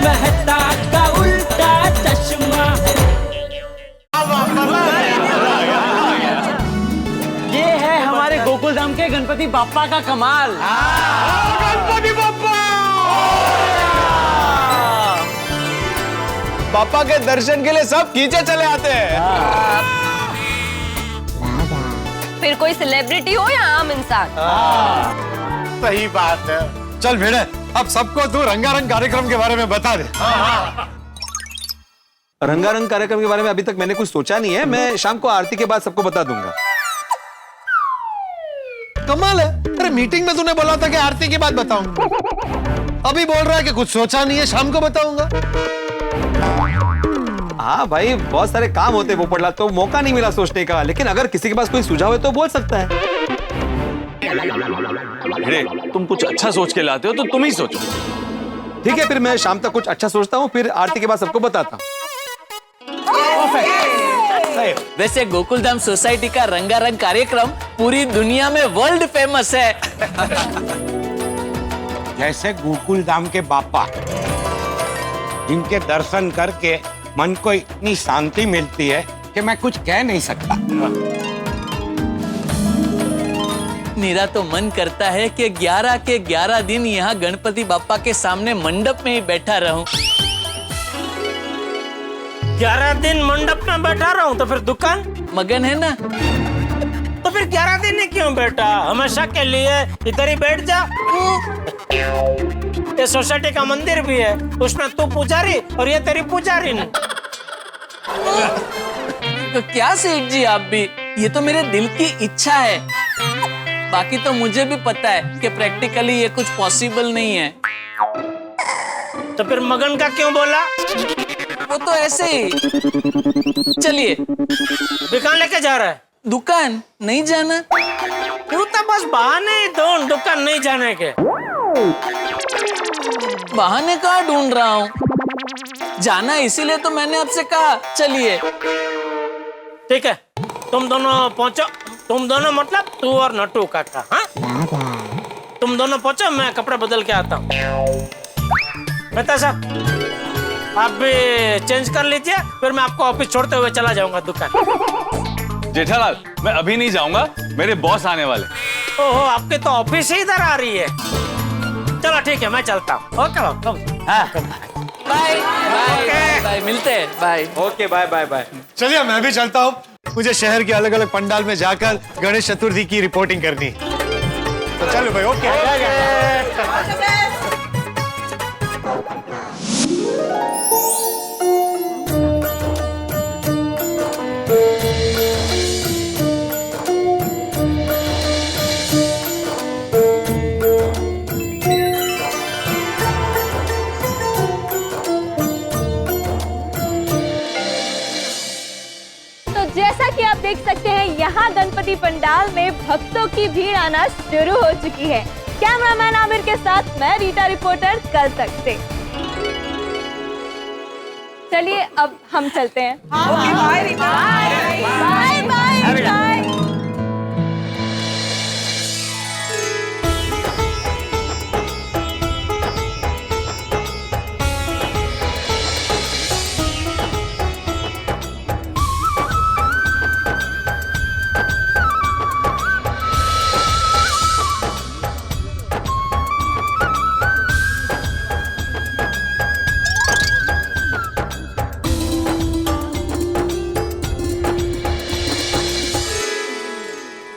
मेहता का उल्टा चश्मा। ये है हमारे गोकुल धाम के गणपति बाप्पा का कमाल। गणपति बाप्पा, बाप्पा के दर्शन के लिए सब खींचे चले आते हैं। फिर कोई सेलिब्रिटी हो या आम इंसान। सही बात है। चल भेड़े, अब सबको तू रंगारंग कार्यक्रम के बारे में बता दे। रंगारंग कार्यक्रम के बारे में अभी तक मैंने कुछ सोचा नहीं है। मैं शाम को आरती के बाद सबको बता दूंगा। कमाल है। अरे मीटिंग में तूने बोला था कि आरती के बाद बताऊंगा, अभी बोल रहा है कि कुछ सोचा नहीं है, शाम को बताऊंगा। हाँ भाई, बहुत सारे काम होते वो पड़ला, तो मौका नहीं मिला सोचने का। लेकिन अगर किसी के पास कोई सुझाव है तो बोल सकता है। अरे तुम कुछ अच्छा सोच के लाते हो तो तुम ही सोचो। ठीक है, फिर मैं शाम तक कुछ अच्छा सोचता हूँ, फिर आरती के बाद सबको बताता हूँ। वैसे गोकुलधाम सोसाइटी का रंगारंग कार्यक्रम पूरी दुनिया में वर्ल्ड फेमस है। जैसे गोकुल धाम के बाप्पा, जिनके दर्शन करके मन को इतनी शांति मिलती है कि मैं कुछ कह नहीं सकता। मेरा तो मन करता है कि 11 के 11 दिन यहाँ गणपति बाप्पा के सामने मंडप में ही बैठा रहूं। 11 दिन मंडप में बैठा रहा हूँ तो फिर दुकान मगन है ना। तो फिर 11 दिन ही क्यों बैठा, हमेशा के लिए इधर ही बैठ जा। ये सोसाइटी का मंदिर भी है, उसमें तू पुजारी और ये तेरी पुजारी नहीं। तो क्या सेठ जी आप भी, ये तो मेरे दिल की इच्छा है। बाकी तो मुझे भी पता है कि प्रैक्टिकली ये कुछ पॉसिबल नहीं है। तो फिर मगन का क्यों बोला? वो तो ऐसे ही। चलिए। दुकान लेके जा रहा है? दुकान नहीं जाना। तू तो बस बहाने ही ढूंढ दुकान नहीं जाने के। बहाने कहाँ ढूंढ रहा हूँ, जाना इसीलिए तो मैंने आपसे कहा चलिए। ठीक है, तुम दोनों पहुंचो। तुम दोनों मतलब तू और नट्टू काका। हाँ, तुम दोनों पहुंचो, मैं कपड़े बदल के आता हूँ। मेहता साहब, आप भी चेंज कर लीजिए, फिर मैं आपको ऑफिस छोड़ते हुए चला जाऊंगा दुकान। जेठालाल, मैं अभी नहीं जाऊंगा, मेरे बॉस आने वाले। ओहो, आपके तो ऑफिस ही इधर आ रही है। चलो ठीक है, मैं चलता हूँ। ओके बाय बाय बाय, मिलते हैं। Bye. Okay, bye bye bye. चलिए मैं भी चलता हूँ, मुझे शहर के अलग अलग पंडाल में जाकर गणेश चतुर्थी की रिपोर्टिंग करनी। तो चलो भाई, ओके। जैसा कि आप देख सकते हैं, यहाँ गणपति पंडाल में भक्तों की भीड़ आना शुरू हो चुकी है। कैमरामैन आमिर के साथ मैं रीटा, रिपोर्टर कल तक से। चलिए अब हम चलते हैं। Bye bye bye.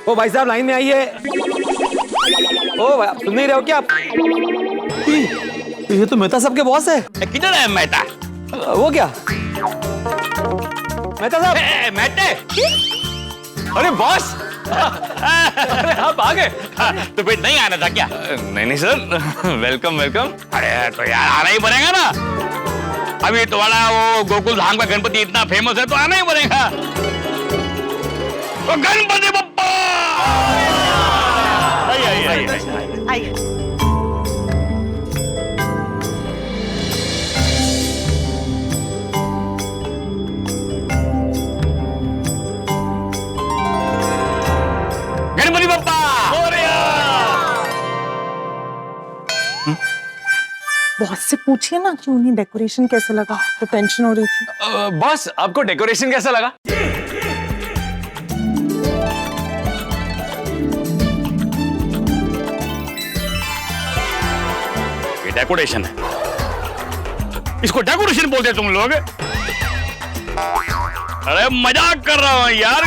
ओ भाई साहब, लाइन में आइए। ओ भाई, सुन नहीं रहे हो क्या आप? ये तो मेहता साहब के बॉस है। किधर है मेहता? वो क्या मेहता साहब? मेहते? अरे बॉस, अरे आप आ गए। तो फिर नहीं आना था क्या? नहीं नहीं सर, वेलकम वेलकम। अरे तो यार आना ही पड़ेगा ना, अभी तुम्हारा वो गोकुल धाम का गणपति इतना फेमस है तो आना ही पड़ेगा। तो गणपति बप्पा आइए। गणपति बप्पा बॉस से पूछिए ना कि उन्हें डेकोरेशन कैसे लगा, तो टेंशन हो रही थी। बॉस आपको डेकोरेशन कैसा लगा? ये डेकोरेशन है, इसको डेकोरेशन बोलते तुम लोग? अरे मजाक कर रहा हूं यार,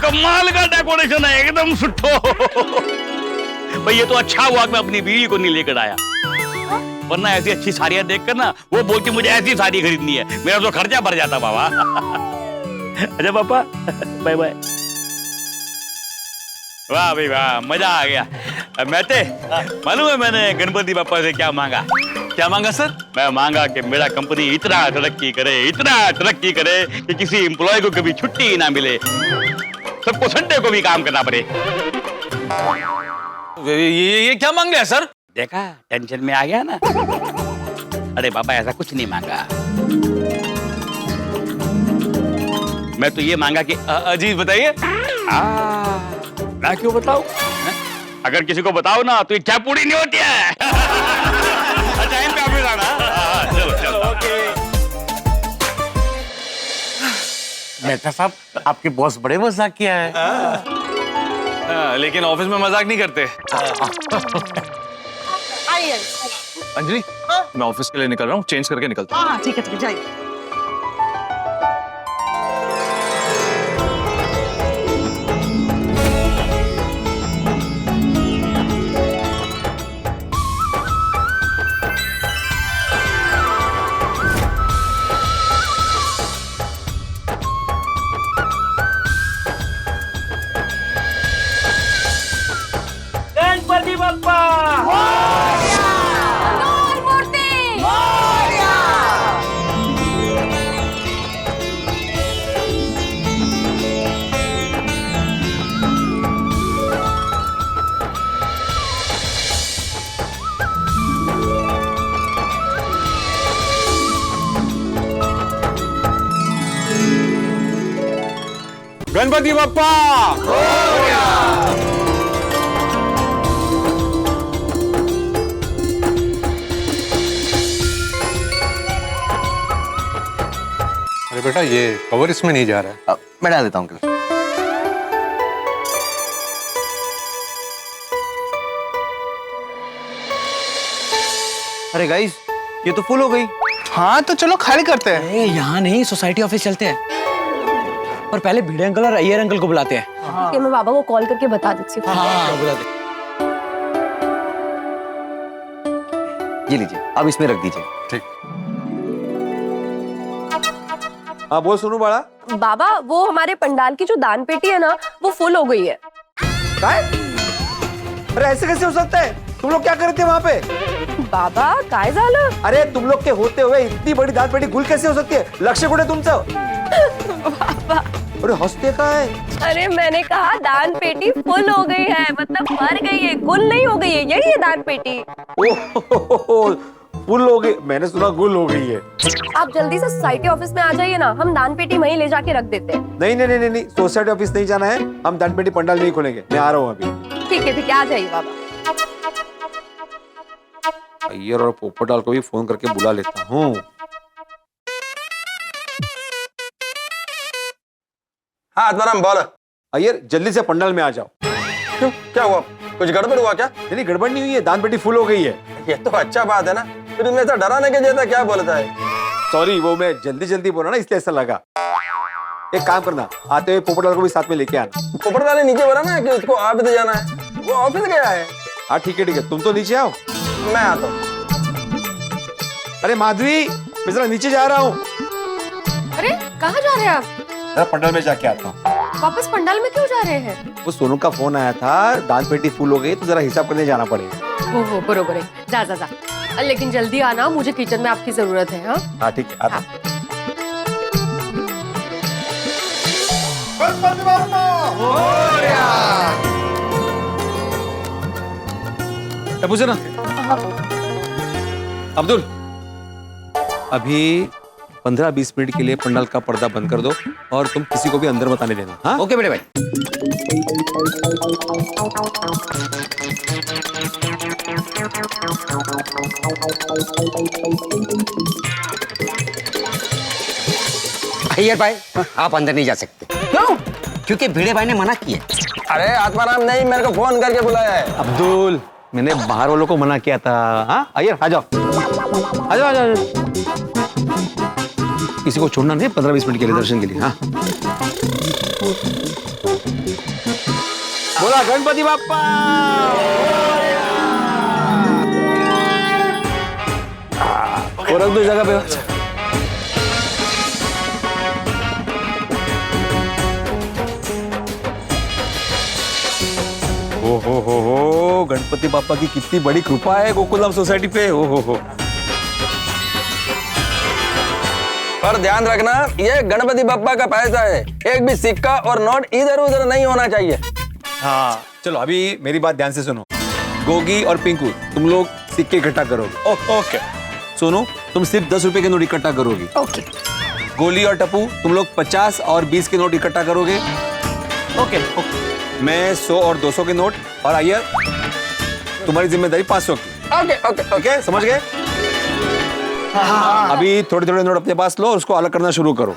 कमाल का डेकोरेशन है एकदम सुट्ठो। भाई ये तो अच्छा हुआ कि मैं अपनी बीवी को नहीं लेकर आया, वरना ऐसी अच्छी साड़ियां देखकर ना वो बोलती मुझे ऐसी साड़ी खरीदनी है, मेरा तो खर्चा भर जाता बाबा। अच्छा पापा, बाय बाय। वाह भाई वाह, मजा आ गया। मैते, मालूम है मैंने गणपति पापा से क्या मांगा? क्या मांगा सर? मैं मांगा कि मेरा कंपनी इतना तरक्की करे कि किसी एम्प्लॉय को कभी छुट्टी ही ना मिले, सबको संडे को भी काम करना पड़े। ये क्या मांग लिया सर? देखा, टेंशन में आ गया ना। अरे बाबा ऐसा कुछ नहीं मांगा, मैं तो ये मांगा कि अजीत बताइए। मैं क्यों बताऊं? अगर किसी को बताओ ना तो ये क्या पूरी नहीं होती है। टाइम पे ऑफिस आना। चलो चलो ओके। मेहता साहब, आपके बॉस बड़े मजाकिया है। लेकिन ऑफिस में मजाक नहीं करते। आइए। अंजलि, मैं ऑफिस के लिए निकल रहा हूँ, चेंज करके निकलता हूँ। हाँ ठीक है जाइए। गणपति बप्पा गणपति बप्पा। अरे बेटा, ये कवर इसमें नहीं जा रहा है। मैं डाल देता हूँ अंकल। अरे गाइस, ये तो फुल हो गई। हाँ तो चलो खाली करते हैं। यहाँ नहीं, सोसाइटी ऑफिस चलते हैं, पर पहले भिड़े अंकल और अय्यर अंकल को बुलाते हैं। कि मैं बाबा को कॉल करके बता देती हूँ। हाँ बुलाते। ये लीजिए, अब इसमें रख दीजिए। ठीक। हाँ बोल सुनो बड़ा। बाबा, वो हमारे पंडाल की जो दान पेटी है ना, वो फुल हो गई है। अरे ऐसे कैसे हो सकता है? तुम लोग क्या करते वहाँ पे? बाबा काय झालं? अरे तुम लोग के होते हुए इतनी बड़ी दान पेटी गुल कैसे हो सकती है? लक्ष्य कुठे तुमचं? अरे हंसते का है? अरे मैंने कहा दान पेटी फुल हो गई है, मतलब भर गई है, गुल नहीं हो गई है, यही है दान पेटी। ओह, फुल हो गई, मैंने सुना गुल हो गई है। आप जल्दी से सोसाइटी ऑफिस में आ जाइए ना, हम दान पेटी वहीं ले जाके रख देते हैं। नहीं नहीं नहीं नहीं, सोसाइटी ऑफिस नहीं जाना है, हम दान पेटी पंडाल नहीं खोलेंगे। मैं आ रहा हूँ अभी। ठीक है आ जाइए बाबा। अय्यर और पोपटाल को भी फोन करके बुला लेता हूँ। हाँ आत्माराम बोल। अय्यर जल्दी से पंडाल में आ जाओ। क्यों, क्या हुआ? कुछ गड़बड़ हुआ क्या? नहीं गड़बड़ नहीं हुई है, दान पेटी फुल हो गई है। ये तो अच्छा बात है ना, फिर तुम्हें ऐसा डराने के जैसा क्या बोलता है? सॉरी, वो मैं जल्दी बोला ना, इसलिए ऐसा लगा। एक काम करना, आते हुए पोपटाल को भी साथ में लेके आना। पोपट वाले नीचे बोला ना कि उसको ऑफिस जाना है, वो ऑफिस गया है। हाँ ठीक है, तुम तो नीचे आओ। मैं आता हूँ। अरे माधवी, मैं जरा नीचे जा रहा हूँ। अरे कहाँ जा रहे हैं आप? जरा पंडाल में जाके आता हूँ। वापस पंडाल में क्यों जा रहे हैं? वो सोनू का फोन आया था, दान पेटी फुल हो गई तो जरा हिसाब करने जाना पड़ेगा। ओहो बरोबर है, जा। लेकिन जल्दी आना, मुझे किचन में आपकी जरूरत है। हाँ ठीक है, आता हूँ। पूछो ना अब्दुल, अभी 15-20 मिनट के लिए पंडाल का पर्दा बंद कर दो और तुम किसी को भी अंदर मत आने देना। हाँ? ओके बेटे भाई। अय्यर भाई आप अंदर नहीं जा सकते। क्यों? क्योंकि भिड़े भाई ने मना किया। अरे आत्माराम नहीं, मेरे को फोन करके बुलाया है। अब्दुल, मैंने बाहर वालों को मना किया था। हाँ अय्यर आ जाओ, आ जाओ, आ जाओ। किसी को छोड़ना नहीं 15-20 मिनट के लिए दर्शन के लिए। हाँ बोला गणपति बाप्पा। और रख दो जगह पे। हो गणपति बापा की कितनी बड़ी कृपा है गोकुलम सोसाइटी पे। हो पर ध्यान रखना, ये गणपति बप्पा का पैसा है, एक भी सिक्का और नोट इधर उधर नहीं होना चाहिए। हाँ चलो अभी मेरी बात ध्यान से सुनो। गोगी और पिंकू तुम लोग सिक्के इकट्ठा करोगे। ओके। सोनू तुम सिर्फ 10 रुपए के नोट इकट्ठा करोगी। ओके। गोली और टप्पू तुम लोग 50 और 20 के नोट इकट्ठा करोगे। ओके। मैं 100 और 200 के नोट, और अय्यर तुम्हारी जिम्मेदारी 500 की। ओके ओके ओके समझ गए? अभी थोड़े थोड़े नोट अपने पास लो और उसको अलग करना शुरू करो।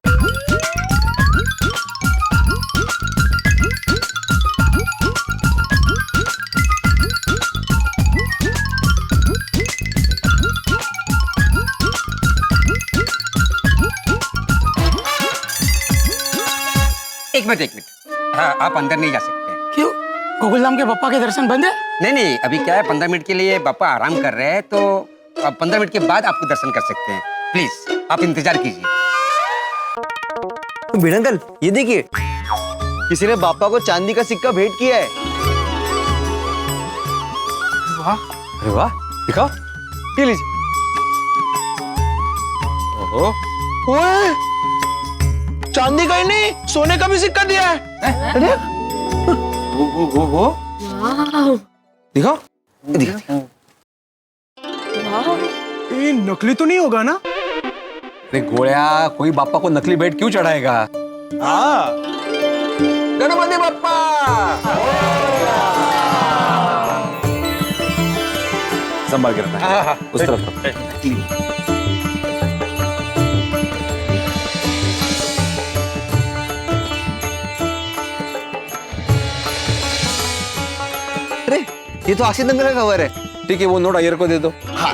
एक मिनट। हाँ आप अंदर नहीं जा सकते। क्यों? गोकुलधाम के पप्पा के दर्शन बंद है? नहीं अभी क्या है 15 मिनट के लिए पापा आराम कर रहे हैं, तो अब 15 मिनट के बाद आपको दर्शन कर सकते हैं। प्लीज आप इंतजार कीजिए। भिड़े अंकल ये देखिए, किसी ने बापा को चांदी का सिक्का भेंट किया है। वाह, अरे वाह, दिखाओ। ये लीजिए। ओहो, ओए, चांदी का ही नहीं, सोने का भी सिक्का दिया है। अरे वो दिखाओ। ये नकली तो नहीं होगा ना? अरे गोया, कोई बापा को नकली भेंट क्यों चढ़ाएगा? हाँ। गणपति बप्पा। संभाल के रखना, उस तरफ। अरे ये तो आशीष अंकल का कवर है। ठीक है, वो नोट अय्यर को दे दो। हाँ।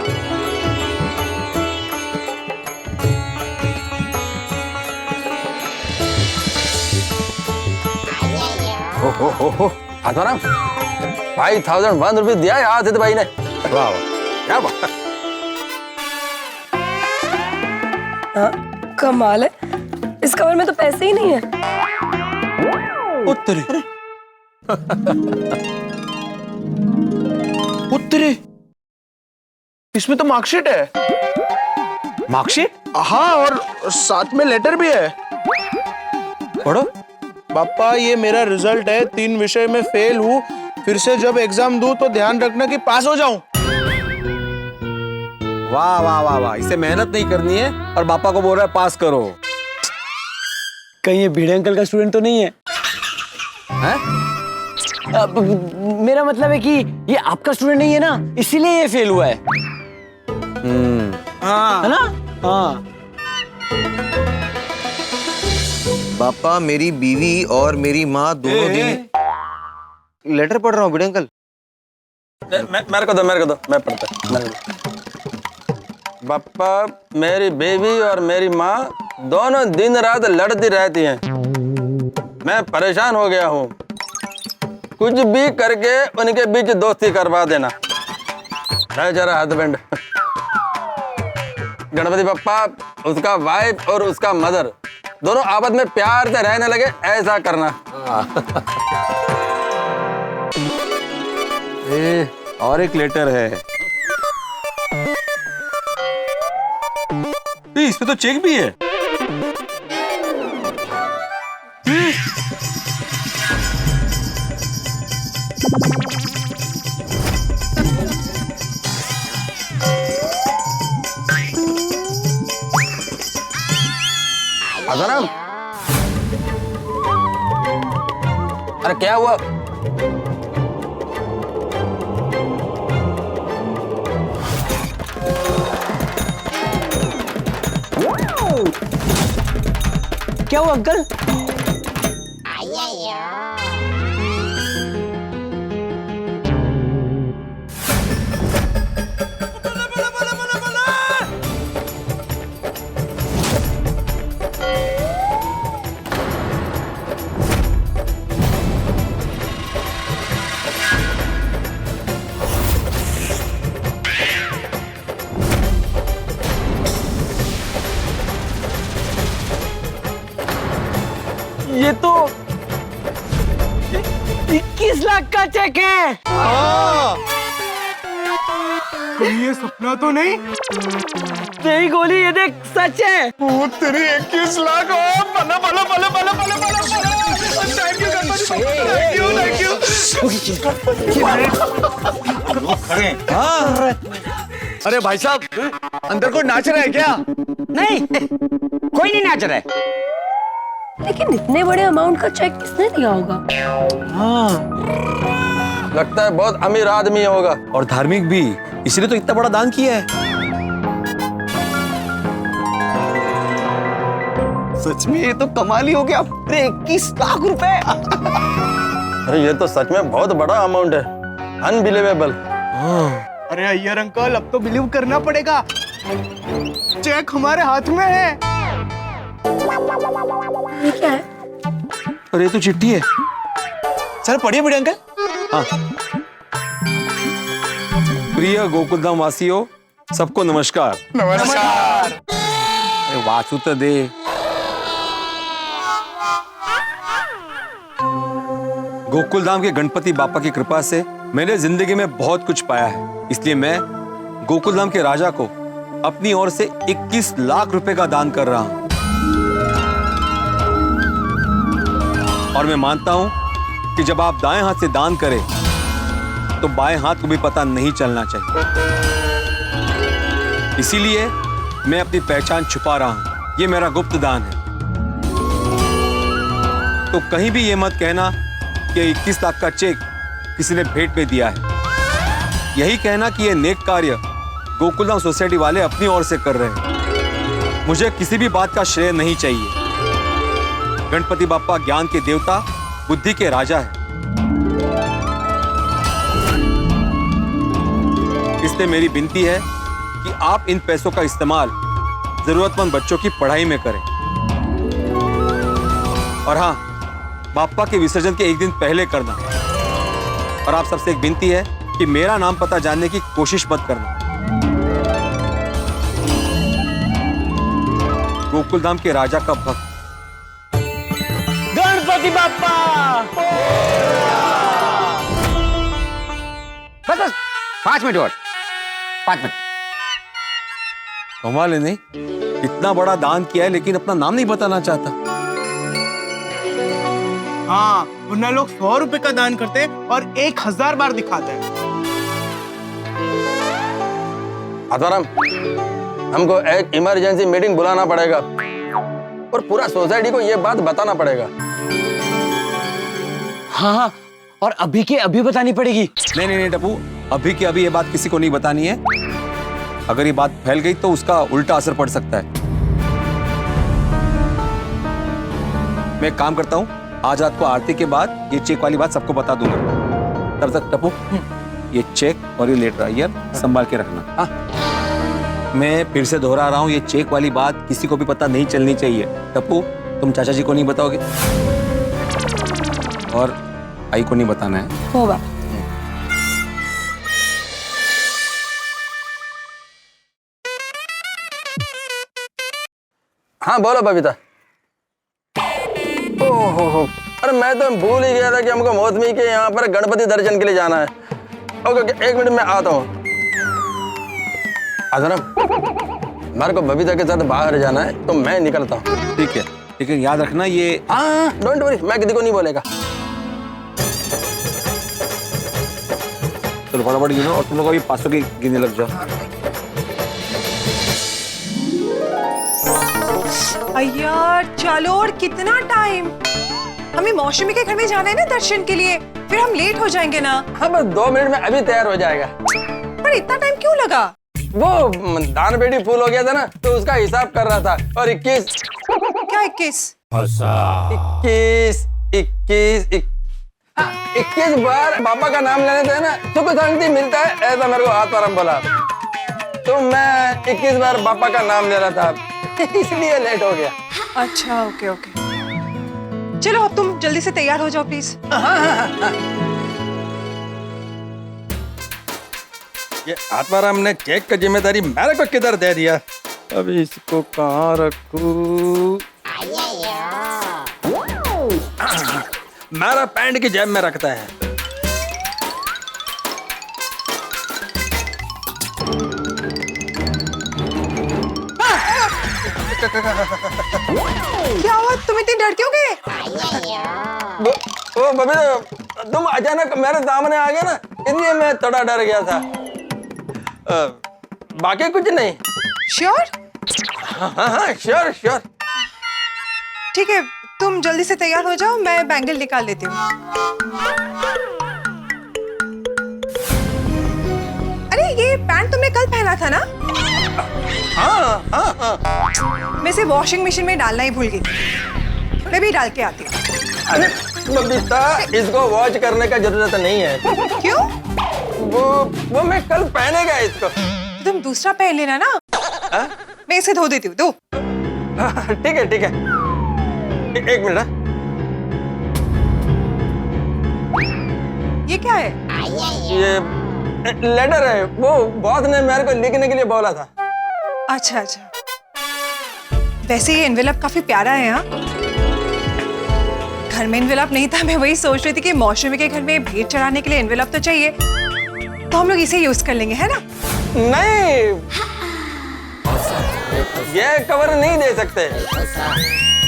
हो आत्माराम, 5001 रुपये दिया है आदित्य भाई ने। वाह वाह, क्या बात। कमाल है, इस कवर में तो पैसे ही नहीं है। उत्तरे उत्तरे, इसमें तो मार्कशीट है। मार्कशीट? हाँ, और साथ में लेटर भी है। पढ़ो। पापा ये मेरा रिजल्ट है, 3 विषय में फेल हूँ, फिर से जब एग्जाम दूं तो ध्यान रखना कि पास हो जाऊं। वाह वाह वाह वाह, इसे मेहनत नहीं करनी है और पापा को बोल रहा है पास करो। कहीं ये भिड़े अंकल का स्टूडेंट तो नहीं है? हैं? मेरा मतलब है कि ये आपका स्टूडेंट नहीं है ना, इसीलिए ये फेल हुआ है। हाँ, है ना? हाँ। पापा, मेरी बीवी और मेरी माँ दोनों दिन लेटर पढ़ रहा हूँ भिड़े अंकल। मेरे को दो, मैं पढ़ता हूँ। बप्पा, मेरी बेबी और मेरी माँ दोनों दिन रात लड़ती रहती हैं। मैं परेशान हो गया हूँ, कुछ भी करके उनके बीच दोस्ती करवा देना। है जरा हस्बैंड। गणपति बप्पा, उसका वाइफ और उसका मदर दोनों आपस में प्यार से रहने लगे, ऐसा करना। और एक लेटर है। इसमें तो चेक भी है। अरे क्या हुआ? क्या हुआ अंकल? ये तो 21 लाख का चेक है। ये सपना तो नहीं? तेरी गोली, ये देख सच है। वो तेरी 21 लाख। बना बना बना बना बना बना। Thank you Ganpati, thank you thank you. अरे भाई साहब, अंदर कोई नाच रहा है क्या? नहीं, कोई नहीं नाच रहा है। लेकिन इतने बड़े अमाउंट का चेक किसने दिया होगा? लगता है बहुत अमीर आदमी होगा। और धार्मिक भी, इसलिए तो इतना बड़ा दान किया है। सच में ये तो कमाल ही हो गया। 21 लाख रुपए। अरे ये तो सच में बहुत बड़ा अमाउंट है, अनबिलीवेबल। अरे अय्यर अंकल, अब तो बिलीव करना पड़ेगा, चेक हमारे हाथ में है। ये क्या है? अरे ये तो चिट्ठी है। सर पढ़िए बड़े अंकल। हाँ। प्रिय गोकुलधाम वासियों, सबको नमस्कार। नमस्कार। अरे वासु तो दे। गोकुलधाम के गणपति बापा की कृपा से मैंने जिंदगी में बहुत कुछ पाया है, इसलिए मैं गोकुलधाम के राजा को अपनी ओर से 21 लाख रुपए का दान कर रहा हूं। और मैं मानता हूं कि जब आप दाएं हाथ से दान करें तो बाएं हाथ को भी पता नहीं चलना चाहिए। इसीलिए मैं अपनी पहचान छुपा रहा हूं। ये मेरा गुप्त दान है। तो कहीं भी ये मत कहना कि 21 लाख का चेक किसी ने भेंट में दिया है। यही कहना कि ये नेक कार्य गोकुलधाम सोसाइटी वाले अपनी ओर से कर रहे हैं। मुझे किसी भी बात का श्रेय नहीं चाहिए। गणपति बाप्पा ज्ञान के देवता, बुद्धि के राजा है। इसलिए मेरी विनती है कि आप इन पैसों का इस्तेमाल जरूरतमंद बच्चों की पढ़ाई में करें। और हाँ, बाप्पा के विसर्जन के एक दिन पहले करना। और आप सबसे एक विनती है कि मेरा नाम पता जानने की कोशिश मत करना। गोकुलधाम के राजा का भक्त गणपति बाप्पा। बस 5 मिनट और, 5 मिनट। कमाल है नहीं, इतना बड़ा दान किया है लेकिन अपना नाम नहीं बताना चाहता। हाँ, वरना लोग 100 रुपए का दान करते हैं और 1000 बार दिखाते हैं। आत्माराम, हमको एक इमरजेंसी मीटिंग बुलाना पड़ेगा और पूरा सोसाइटी को ये बात बताना पड़ेगा। हाँ, और अभी के अभी बतानी पड़ेगी। नहीं नहीं नहीं टप्पू, अभी के अभी ये बात किसी को नहीं बतानी है। अगर ये बात फैल गई तो उसका उल्टा असर पड़ सकता है। मैं एक काम करता हूँ, आज रात को आरती के बाद ये चेक वाली बात सबको बता दूंगा। तब तक टप्पू, ये चेक और ये लेटर अय्यर संभाल के रखना। हाँ, मैं फिर से दोहरा रहा हूँ, ये चेक वाली बात किसी को भी पता नहीं चलनी चाहिए। टप्पू, तुम चाचा जी को नहीं बताओगे और आई को नहीं बताना है। होगा। हाँ बोलो बबीता। ओहो, अरे मैं तो भूल ही गया था कि हमको मौसमी के यहाँ पर गणपति दर्शन के लिए जाना है। ओके ओके, 1 मिनट में आता हूँ। मेरे को बबीता के साथ बाहर जाना है तो मैं निकलता हूँ। ठीक है, लेकिन याद रखना ये। हाँ, डोंट वरी, मैं किसी को नहीं बोलेगा। चलो फटाफट गिनो और तुम लोग अभी 500 की गिनने लग जाओ। यार चलो, और कितना टाइम? हमें मौसमी के घर में जाना है ना दर्शन के लिए, फिर हम लेट हो जाएंगे ना। हाँ बस 2 मिनट में अभी तैयार हो जाएगा। पर इतना टाइम क्यों लगा? वो दान पेटी फूल हो गया था ना, तो उसका हिसाब कर रहा था। और 21 क्या 21? 21 बार पापा का नाम लेने से ना सुख शांति मिलता है, ऐसा मेरे को आत्माराम बोला। तो मैं 21 बार पापा का नाम ले रहा था, इसलिए लेट हो गया। अच्छा ओके ओके, चलो अब तुम जल्दी से तैयार हो जाओ प्लीज। ये आत्माराम ने केक का जिम्मेदारी मेरे को किधर दे दिया? अभी इसको कहाँ रखूं? मेरा पैंट की जेब में रखता है। क्या हुआ, तुम इतनी डर क्यों गए? वो बबीता, तुम अचानक मेरे सामने आ गए ना, इसलिए मैं थोड़ा डर गया था। बाकी कुछ नहीं। श्योर? हाँ श्योर श्योर। ठीक है, तुम जल्दी से तैयार हो जाओ, मैं बैंगल निकाल लेती हूँ। अरे ये पैंट तुमने कल पहना था ना? हाँ। मैं इसे वॉशिंग मशीन में डालना ही भूल गई, मैं भी डाल के आती हूँ। अरे बबीता, इसको वॉश करने का जरूरत नहीं है। क्यों? वो मैं कल पहनेगा इसको। तुम दूसरा पहन लेना ना। मैं इसे धो देती हूँ, दो। ठीक है ठीक है, एक मिनट। ये क्या है? ये लेटर है, वो बॉस ने मेरे को लिखने के लिए बोला था। अच्छा अच्छा, वैसे ये एनवेलप काफी प्यारा है। हाँ, घर में एनवेलप नहीं था, मैं वही सोच रही थी कि मौसमी के घर में भेंट चढ़ाने के लिए एनवेलप तो चाहिए, तो हम लोग इसे यूज कर लेंगे, है ना? नहीं, ये कवर नहीं दे सकते।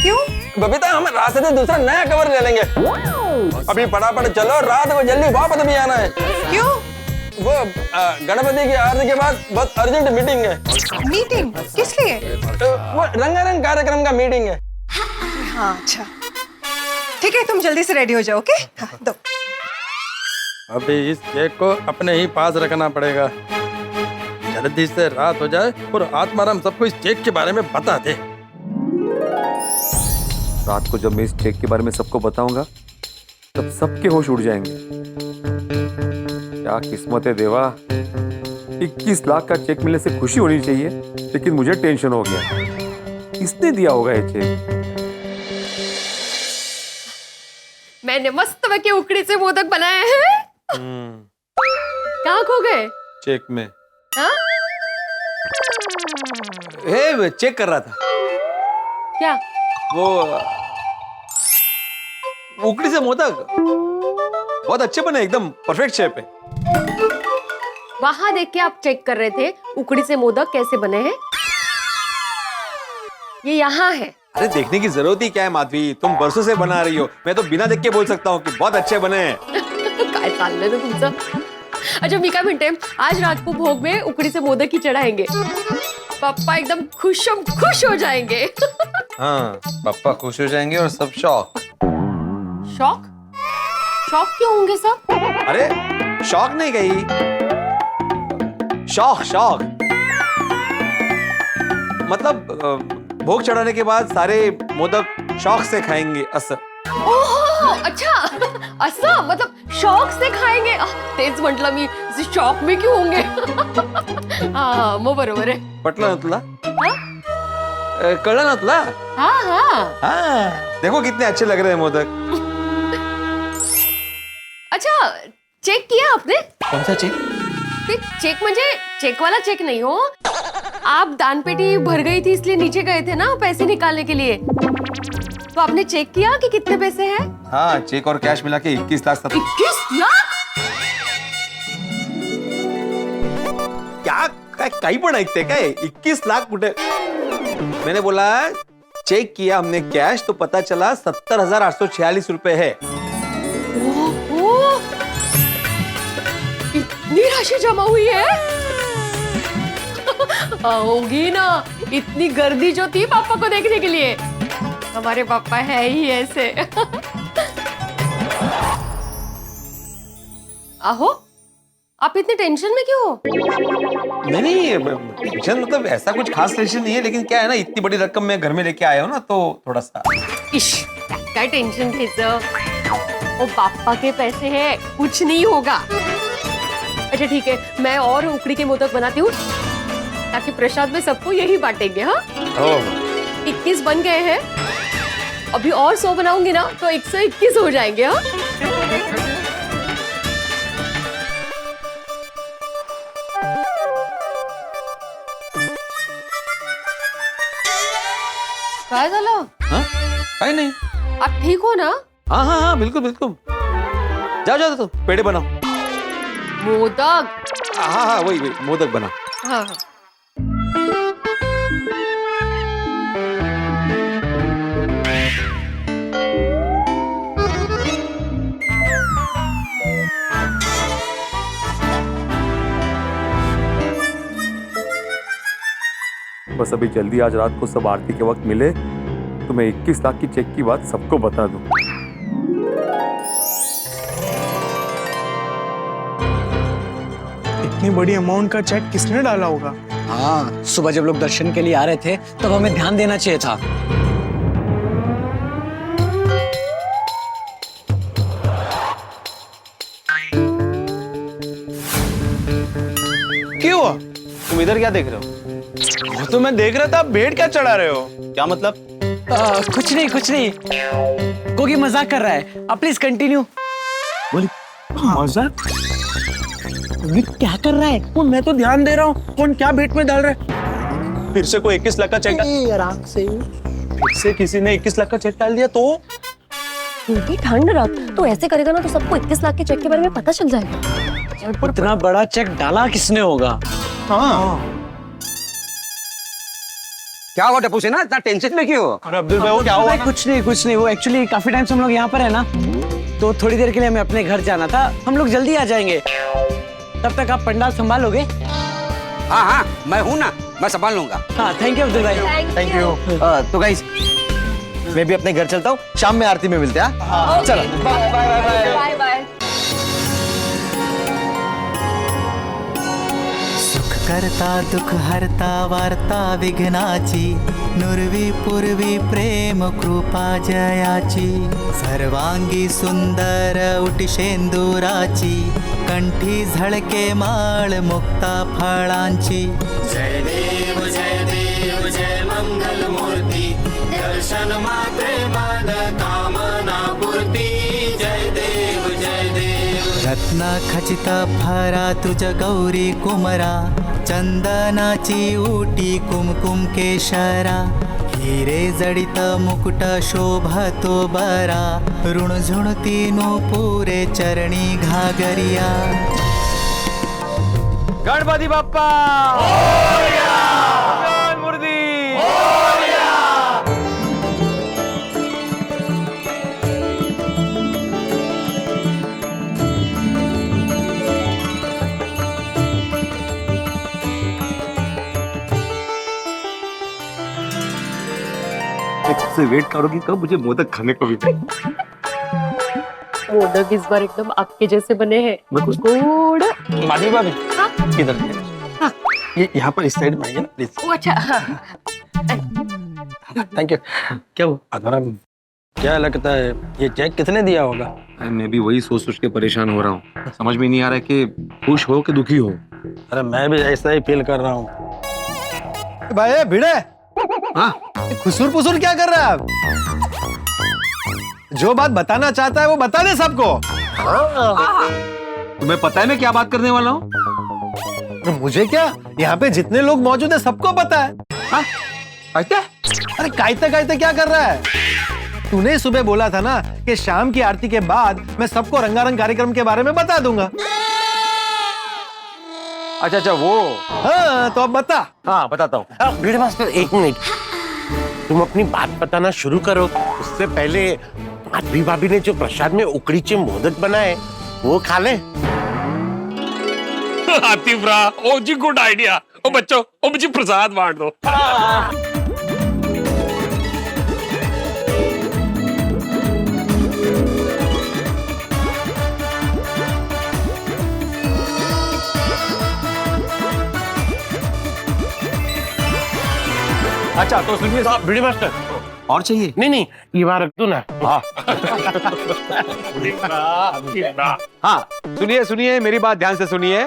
क्यों? बबीता, हम रास्ते से दूसरा नया कवर ले लेंगे। अभी फटाफट चलो, रात को जल्दी वापस भी आना है। क्यों? वो गणपति की आरती के बाद बहुत अर्जेंट मीटिंग है। मीटिंग? किस लिए? वो रंगारंग कार्यक्रम का मीटिंग है। हाँ अच्छा, ठीक है, तुम जल्दी से रेडी हो जाओ। ओके, हाँ, दो। अभी इस केक को अपने ही पास रखना पड़ेगा, जल्दी से रात हो जाए और आत्माराम सबको इस केक के बारे में बता दे। रात को जब मैं इस चेक के बारे में सबको बताऊंगा, तब सबके होश उड़ जाएंगे। क्या किस्मत है देवा, 21 लाख का चेक मिलने से खुशी होनी चाहिए, लेकिन मुझे टेंशन हो गया। किसने दिया होगा ये चेक? मैंने मस्त के उकड़ी से मोदक बनाए हैं। कहाँ खो गए? चेक में। हाँ? चेक कर रहा था। क्या? वो उकड़ी से मोदक बहुत अच्छे बने, एकदम परफेक्ट शेप है। वहां देख के आप चेक कर रहे थे उकड़ी से मोदक कैसे बने हैं? ये यहाँ है। अरे देखने की जरूरत ही क्या है माधवी, तुम बरसों से बना रही हो, मैं तो बिना देख के बोल सकता हूँ कि बहुत अच्छे बने हैं। काय चाललंय तो तुमचं? अच्छा मीका मिनटे, आज रात को भोग में उकड़ी से मोदक ही चढ़ाएंगे। पापा एकदम खुश हो जाएंगे। हाँ, पापा खुश हो जाएंगे और सब शॉक। शॉक? शॉक क्यों होंगे सब? अरे शौक नहीं गई, शौक मतलब भोग चढ़ाने के बाद सारे मोदक शौक से खाएंगे असं। ओहो, अच्छा असं मतलब शौक से खाएंगे। तेच म्हटलं मी, शॉक में क्यों होंगे? हाँ मग बरोबर आहे। पटलं ना तुला? कळलं ना तुला? हाँ, देखो कितने अच्छे लग रहे हैं मोदक। अच्छा चेक किया आपने? कौन सा चेक? चेक म्हणजे चेक वाला चेक नहीं हो, आप दान पेटी भर गई थी इसलिए नीचे गए थे ना पैसे निकालने के लिए, तो आपने चेक किया कि कितने पैसे हैं? हाँ, चेक और कैश मिला के 21 लाख। 21 लाख? क्या काही पण ऐकते काय? 21 लाख कुठे? मैंने बोला चेक किया हमने कैश, तो पता चला 70,846 रुपए है। ओहो, इतनी राशि जमा हुई है? होगी ना, इतनी गर्दी जो थी पापा को देखने के लिए। हमारे पापा है ही ऐसे। आहो, आप इतने टेंशन में क्यों हो? नहीं टेंशन मतलब ऐसा कुछ खास टेंशन नहीं है, लेकिन क्या है ना, इतनी बड़ी रकम मैं घर में लेके आया हूँ ना, तो थोड़ा सा। इश, क्या टेंशन घ्यायचं? वो पापा के पैसे हैं, कुछ नहीं होगा। अच्छा ठीक है, मैं और उखड़ी के मोदक बनाती हूँ ताकि प्रसाद में सबको यही बांटेंगे। हाँ, 21 बन गए हैं, अभी और 100 बनाऊंगी ना तो 121 हो जाएंगे। हाँ, काय झालं? हाँ? काही नहीं। आप ठीक हो ना? हाँ हाँ हाँ, बिल्कुल बिल्कुल। जाओ जाओ, तो पेड़े बनाओ। मोदक? हाँ हाँ, वही वही मोदक बनाओ। हाँ हाँ। बस अभी जल्दी आज रात को सब आरती के वक्त मिले तो मैं 21 लाख की चेक की बात सबको बता दूं। इतनी बड़ी अमाउंट का चेक किसने डाला होगा? हाँ, सुबह जब लोग दर्शन के लिए आ रहे थे तब हमें ध्यान देना चाहिए था। क्यों हुआ? तुम इधर क्या देख रहे हो? वो तो मैं देख रहा था, आप भेड़ क्या चढ़ा रहे हो? क्या मतलब? कुछ नहीं कुछ नहीं, कोगी मजाक कर रहा है। आप प्लीज कंटिन्यू। बोले मजाक? क्या कर रहा है? वो मैं तो ध्यान दे रहा हूँ, कौन क्या भेंट में डाल रहा है? फिर से कोई 21 लाख का चेक आराम से, फिर से किसी ने 21 लाख का चेक डाल दिया तो? ठंड रख, तो ऐसे करेगा ना तो सबको 21 लाख के चेक के बारे में पता चल जाएगा। इतना बड़ा चेक डाला किसने होगा? हाँ, क्या हुआ टप्पू से ना, इतना टेंशन में क्यों? और अब्दुल भाई वो क्या हुआ? कुछ नहीं, वो एक्चुअली काफी टाइम से हम लोग यहाँ पर है ना, तो थोड़ी देर के लिए हमें अपने घर जाना था। हम लोग जल्दी आ जाएंगे, तब तक आप पंडाल संभालोगे? हाँ हाँ, मैं हूँ ना, मैं संभाल लूंगा। हाँ, थैंक यू अब्दुल भाई। Thank you. तो गाइस मैं भी अपने घर चलता हूँ, शाम में आरती में मिलते हैं। चलो बाय बाय। करता दुख हरता वार्ता विघ्नाची, नुरवी पूर्वी प्रेम कृपा जयाची, सर्वांगी सुंदर उटिशेंदुराची, कंठी झळके माळ मुक्ता फळांची। जय देव जय मंगल मूर्ती, दर्शन मात्रे मन कामना पूर्ती। जय देव रत्न खचित फरा तुझ गौरी कुमरा, चंदनाची उटी कुमकुम केशरा, हिरे जडित मुकुट शोभतो बरा, ऋणझुणती नूपुरे चरणी घागरिया। गणपति बाप्पा मूर्ति। से वेट करोगी कब मुझे मोदक खाने को भी? मोदक इस बार एकदम आपके जैसे बने हैं, गुड़। माधवी भाभी हाँ? किधर? हाँ। ये यहाँ पर इस साइड में आइए ना प्लीज। अच्छा हाँ। Thank you. क्या हुआ? अधरम, क्या लगता है ये चेक किसने दिया होगा? मैं भी वही सोच सोच के परेशान हो रहा हूँ, समझ में नहीं आ रहा है कि खुश हो कि दुखी हो। अरे मैं भी ऐसा ही फील कर रहा हूँ। भाई भिड़े, हाँ खुसूर पुसूर क्या कर रहा है आप? जो बात बताना चाहता है वो बता दे सबको। तुम्हें पता है मैं क्या बात करने वाला हूँ? मुझे क्या, यहाँ पे जितने लोग मौजूद है सबको पता है। हाँ? अरे कायते क्या कर रहा है? तूने सुबह बोला था ना कि शाम की आरती के बाद मैं सबको रंगारंग कार्यक्रम के बारे में बता दूंगा। अच्छा वो। हाँ तो अब बता। हाँ बताता हूँ। भीड़ मास्टर एक मिनट, तुम अपनी बात बताना शुरू करो। उससे पहले माधवी भाभी ने जो प्रसाद में उकड़ीचे मोदक बनाए वो खा ले। आतिफ रा, ओ जी गुड आइडिया। ओ बच्चों, ओ मुझे प्रसाद बांट दो। अच्छा तो सुनिए साहब, भिड़े मास्टर और चाहिए? नहीं नहीं, ये बार रख दो ना। हाँ सुनिए सुनिए, मेरी बात ध्यान से सुनिए।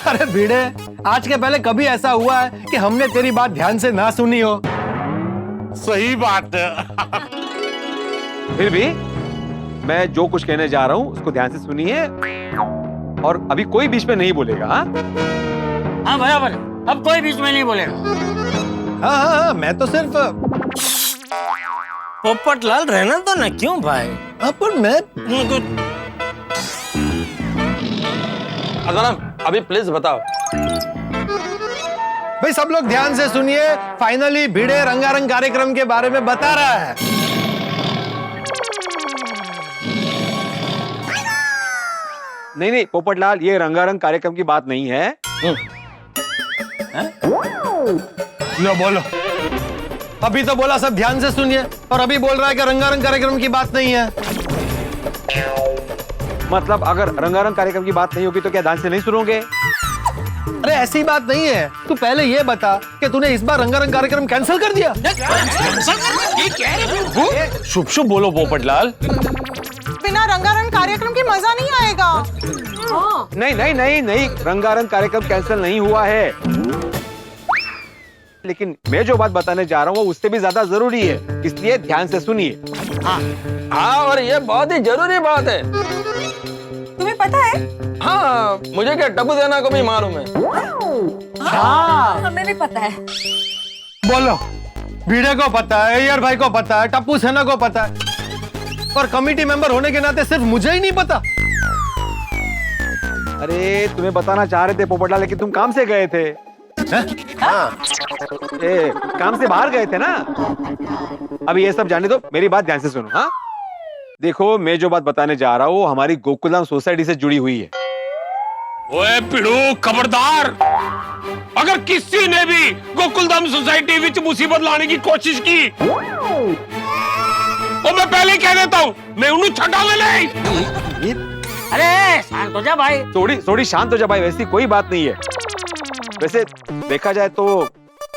अरे भिड़े, आज के पहले कभी ऐसा हुआ है कि हमने तेरी बात ध्यान से ना सुनी हो? सही बात है। फिर भी मैं जो कुछ कहने जा रहा हूँ उसको ध्यान से सुनिए, और अभी कोई बीच में नहीं बोलेगा। हाँ हाँ बराबर, अब कोई बीच में नहीं बोलेगा। हाँ, मैं तो सिर्फ पोपटलाल रहना तो ना, क्यों भाई? पर मैं अभी प्लीज बताओ। भाई सब लोग ध्यान से सुनिए, फाइनली भिड़े रंगारंग कार्यक्रम के बारे में बता रहा है। नहीं नहीं पोपटलाल, ये रंगारंग कार्यक्रम की बात नहीं है। लो बोलो। अभी तो बोला सब ध्यान से सुनिए, और अभी बोल रहा है कि रंगारंग कार्यक्रम की बात नहीं है। मतलब अगर रंगारंग कार्यक्रम की बात नहीं होगी तो क्या ध्यान से नहीं सुनोगे? अरे ऐसी बात नहीं है, तू पहले ये बता कि तूने इस बार रंगारंग कार्यक्रम कैंसिल कर दिया। शुभ शुभ बोलो पोपटलाल। बिना रंगारंग कार्यक्रम के मजा नहीं आएगा। नहीं नहीं नहीं नहीं, रंगारंग कार्यक्रम कैंसिल नहीं हुआ है, लेकिन मैं जो बात बताने जा रहा हूँ वो उससे भी ज्यादा जरूरी है, इसलिए ध्यान से सुनिए। हाँ और ये बहुत ही जरूरी बात है। तुम्हें पता है? हाँ मुझे क्या टप्पू देना को भी मालूम है। हमें भी पता है। बोलो। भिड़े को पता है, अय्यर भाई को पता है, टप्पू सेना को पता है, और कमेटी मेंबर होने के नाते सिर्फ मुझे ही नहीं पता। अरे तुम्हें बताना चाह रहे थे पोपटलाल, लेकिन तुम काम से गए थे। हाँ। काम से बाहर गए थे ना। अभी ये सब जाने दो, मेरी बात ध्यान से सुनो। हाँ देखो, मैं जो बात बताने जा रहा हूँ वो हमारी गोकुलधाम सोसाइटी से जुड़ी हुई है। ओए पिड़ू खबरदार, अगर किसी ने भी गोकुलधाम सोसाइटी विच मुसीबत लाने की कोशिश की तो मैं पहले ही कह देता हूँ, मैं उन्हें छटा ले नहीं। अरे शांत हो जा भाई। थोड़ी शांत हो जा भाई, वैसी कोई बात नहीं है। वैसे देखा जाए तो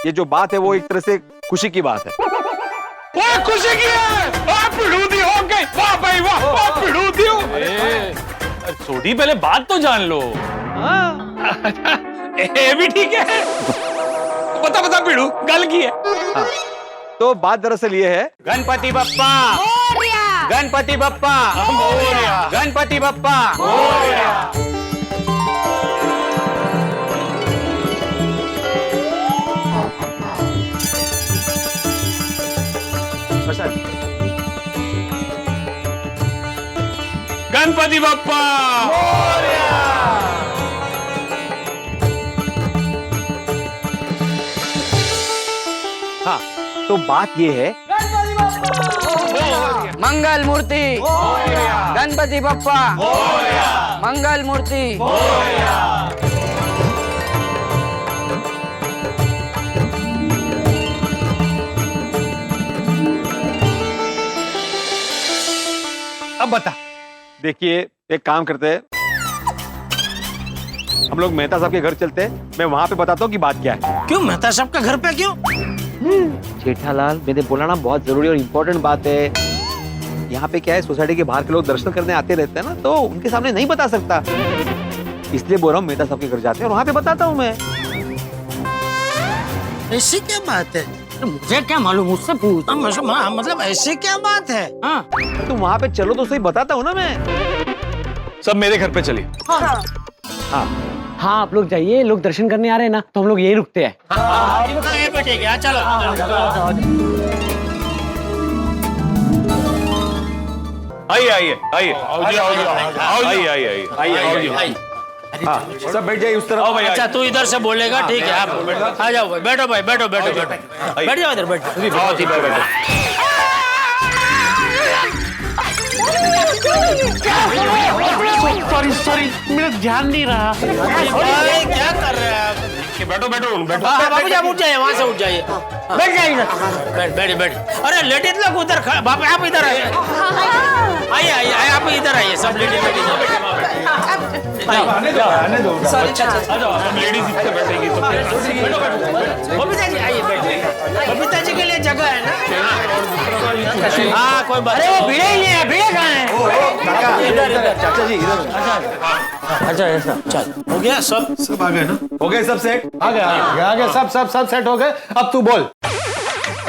ये जो बात है वो एक तरह से खुशी की बात है। ओए खुशी की है, पिड़ू दी हो गई, वाह भाई वाह, पिड़ू दी हो। सोडी पहले बात तो जान लो। ये भी ठीक है। बता पिड़ू, गल की है। हाँ, तो बात दरअसल ये है, गणपति बप्पा गणपति बप्पा गणपति बप्पा। गणपति बप्पा। हाँ तो बात ये है, मंगल मूर्ति गणपति बप्पा, मंगल मूर्ति। अब बता। देखिए एक काम करते हैं, हम लोग मेहता साहब के घर चलते हैं, मैं वहां पे बताता हूँ कि बात क्या है। क्यों मेहता साहब का घर पे क्यों? जेठालाल, मैंने बोला ना बहुत जरूरी और इम्पोर्टेंट बात है। यहाँ पे क्या है, सोसाइटी के बाहर के लोग दर्शन करने आते रहते हैं ना, तो उनके सामने नहीं बता सकता, इसलिए बोल रहा हूँ मेहता साहब के घर जाते हैं और वहां पे बताता हूँ मैं। ऐसी क्या बात है? मुझे क्या मालूम, मुझसे पूछ। मतलब ऐसी क्या बात है? हाँ तुम वहां पे चलो तो सही, बताता हूँ ना मैं। सब मेरे घर पे चलिए। हाँ हाँ आप लोग जाइए, लोग दर्शन करने आ रहे हैं ना, तो हम लोग यही रुकते हैं। ठीक है चलो। आइए सब बैठ जाइए उस तरफ। अच्छा तू इधर से बोलेगा, ठीक है। आप आ जाओ भाई, बैठो भाई, बैठो बैठो बैठो, बैठ जाओ इधर, बैठो। सॉरी मेरा ध्यान नहीं रहा। क्या कर रहे हैं आप? बैठो बाबू जी आप उठ जाइए, वहाँ से उठ जाइए, बैठ जाइए इधर। बैठ। अरे लेडीज लोग उधर, बाबू आप इधर आइए, आइए आप इधर आइए, सब लेडीज लेडीज बैठेंगी। वो भी जाइए, आइए बैठ। हाँ कोई बात। अरे वो भिड़े ही नहीं है, भिड़े कहाँ है? इधर चाचा जी इधर अच्छा ऐसा चल हो गया सब। सब आ गए ना? हो गए सब सेट? आ गए सब सेट हो गए। अब तू बोल।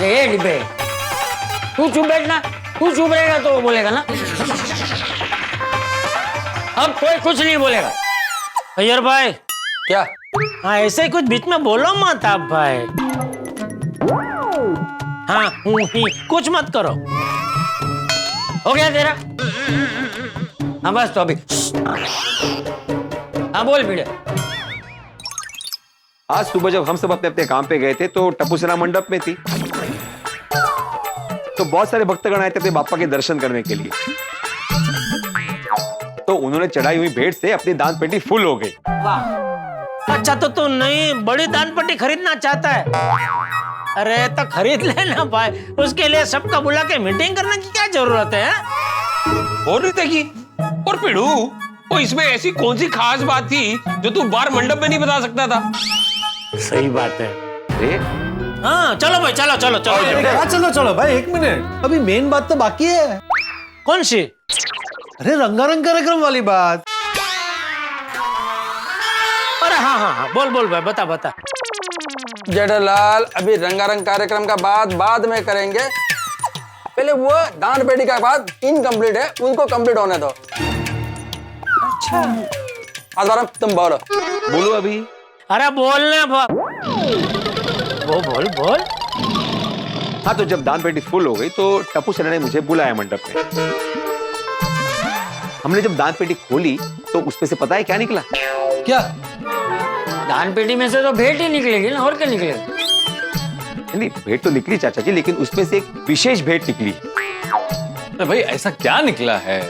ए डिब्बे, तू चुप बैठना, तू चुप रहेगा तो वो बोलेगा ना। अब कोई कुछ नहीं बोलेगा। अय्यर भाई क्या? हाँ ऐसे ही कुछ बीच में बोलो मत आप भाई। हाँ ही कुछ मत करो। हो गया तेरा? हाँ बस तो अभी। हाँ बोल भिड़े। आज सुबह जब हम सब अपने अपने काम पे गए थे तो टप्पू सेना मंडप में थी, तो बहुत सारे भक्तगण आए थे अपने बापा के दर्शन करने के लिए। तो उन्होंने चढ़ाई हुई भेंट से अपनी दान पेटी फुल हो गई। अच्छा तो तू नई बड़ी दान पट्टी खरीदना चाहता है? अरे तो खरीद लेना भाई, उसके लिए सबका बुला के मीटिंग करने की क्या जरूरत है? और नहीं देखी और पिड़ू, वो इसमें ऐसी कौन सी खास बात थी जो तू बाहर मंडप में नहीं बता सकता था? सही बात है। अरे हाँ चलो भाई चलो चलो चलो। चलो भाई, एक मिनट, अभी मेन बात तो बाकी है। कौन सी? अरे रंगारंग कार्यक्रम वाली बात। अरे हाँ बोल भाई, बता। जेठालाल, अभी रंगारंग कार्यक्रम का बाद में करेंगे। पहले वो दान पेटी का बात इनकम्प्लीट है, उनको कंप्लीट होने दो। अच्छा आसाराम तुम बोलो अभी। अरे बोलने बोल। हाँ तो जब दान पेटी फुल हो गई तो टप्पू सेना ने मुझे बुलाया मंडप में। हमने जब दान पेटी खोली तो उसमें से पता है क्या निकला? क्या? दान पेटी में से तो भेंट ही निकलेगी ना, और क्या निकलेगा? नहीं भेंट तो निकली चाचा जी, लेकिन उसमें से एक विशेष भेंट निकली। अरे भाई ऐसा क्या निकला है?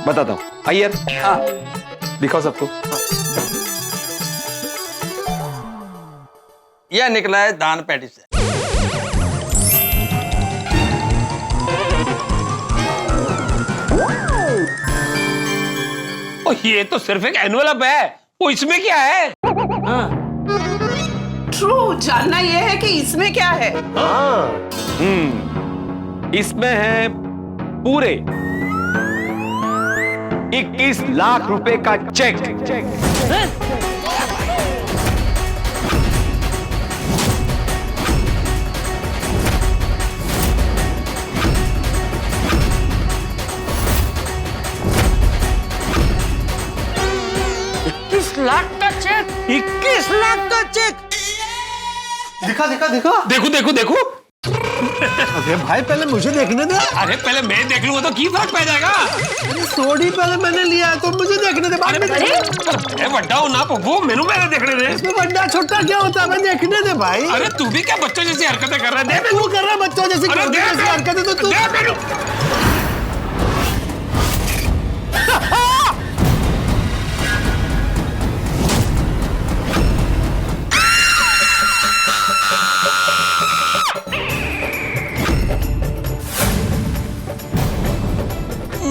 बताता हूँ। अय्यर हाँ दिखाओ सबको। यह निकला है दान पेटी से। ओ ये तो सिर्फ एक एनवलप है, वो इसमें क्या है? ट्रू, जानना यह है कि इसमें क्या है। इसमें है पूरे 21 लाख रुपए का चेक। लाख का चेक? 21 लाख का चेक? दिखा। देखो। अरे भाई पहले मुझे देखने दे। अरे पहले मैं देख लूंगा तो की फर्क पड़ जाएगा। सोडी पहले मैंने लिया है तो मुझे देखने दे। बाद में अरे बड्डा हो ना पप्पू, मैंने देखने दे। इसमें बड्डा छोटा क्या होता है? मैं देखने दे भाई। अरे तू भी क्या बच्चों जैसी हरकतें कर रहा है? तू कर रहा है बच्चों जैसी हरकतें तो तू।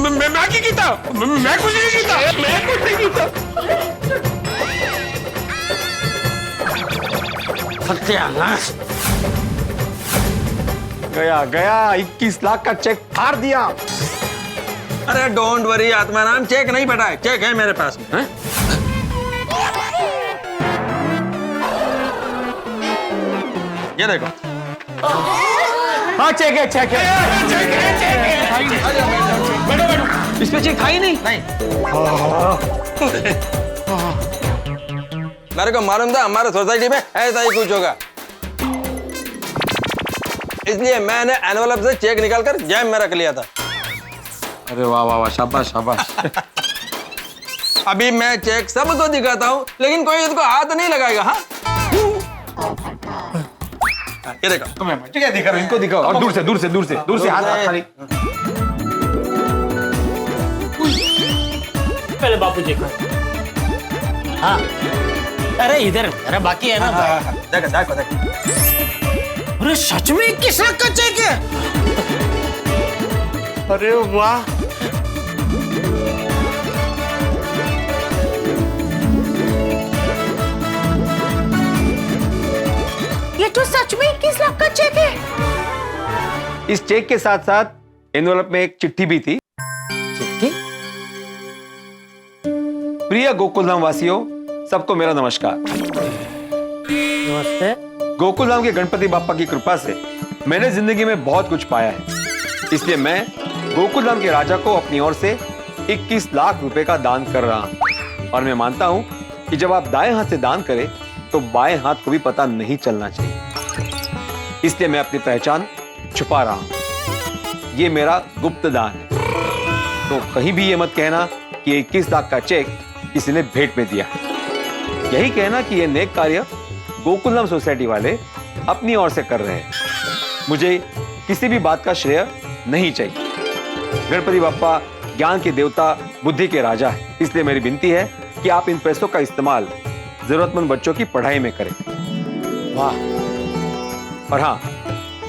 मैं क्या कीता? मैं कुछ नहीं कीता। सत्यानाश। गया 21 लाख का चेक फाड़ दिया। अरे डोंट वरी आत्माराम, चेक नहीं फटा है, चेक है मेरे पास में। ये देखो। हाँ चेक है। इसमें चेक था ही नहीं। मेरे को मालूम था हमारे सोसाइटी में ऐसा ही कुछ होगा, इसलिए मैंने एनवलप से चेक निकालकर जेब में रख लिया था। अरे वाह शाबाश। अभी मैं चेक सबको दिखाता हूँ, लेकिन कोई इसको हाथ नहीं लगाएगा। हाँ ये देखो। ठीक है दिखा रहा हूं, इनको दिखाओ। और दूर से हाथ खाली। पहले बापू जी को। हाँ अरे इधर, अरे बाकी है ना। देखो। अरे सच में 21 लाख का चेक है? अरे वाह। ये तो सच में 21 लाख का चेक है। इस चेक के साथ साथ एनवेलप में एक चिट्ठी भी थी। चिट्ठी? प्रिय गोकुलधाम वासियों, सबको मेरा नमस्कार। नमस्ते। गोकुलधाम के गणपति बाप्पा की कृपा से मैंने जिंदगी में बहुत कुछ पाया है, इसलिए मैं गोकुलधाम के राजा को अपनी ओर से 21 लाख रुपए का दान कर रहा हूं। और मैं मानता हूं कि जब आप दाएं हाथ से दान करें तो बाएं हाथ को भी पता नहीं चलना चाहिए, इसलिए मैं अपनी पहचान छुपा रहा हूं। ये मेरा गुप्त दान है, तो कहीं भी ये मत कहना कि 21 लाख का चेक किसी ने भेंट में दिया है। यही कहना कि ये नेक कार्य गोकुलधाम सोसाइटी वाले अपनी ओर से कर रहे हैं। मुझे किसी भी बात का श्रेय नहीं चाहिए। गणपति बाप्पा ज्ञान के देवता, बुद्धि के राजा है, इसलिए मेरी विनती है कि आप इन पैसों का इस्तेमाल जरूरतमंद बच्चों की पढ़ाई में करें। वाह। और हाँ,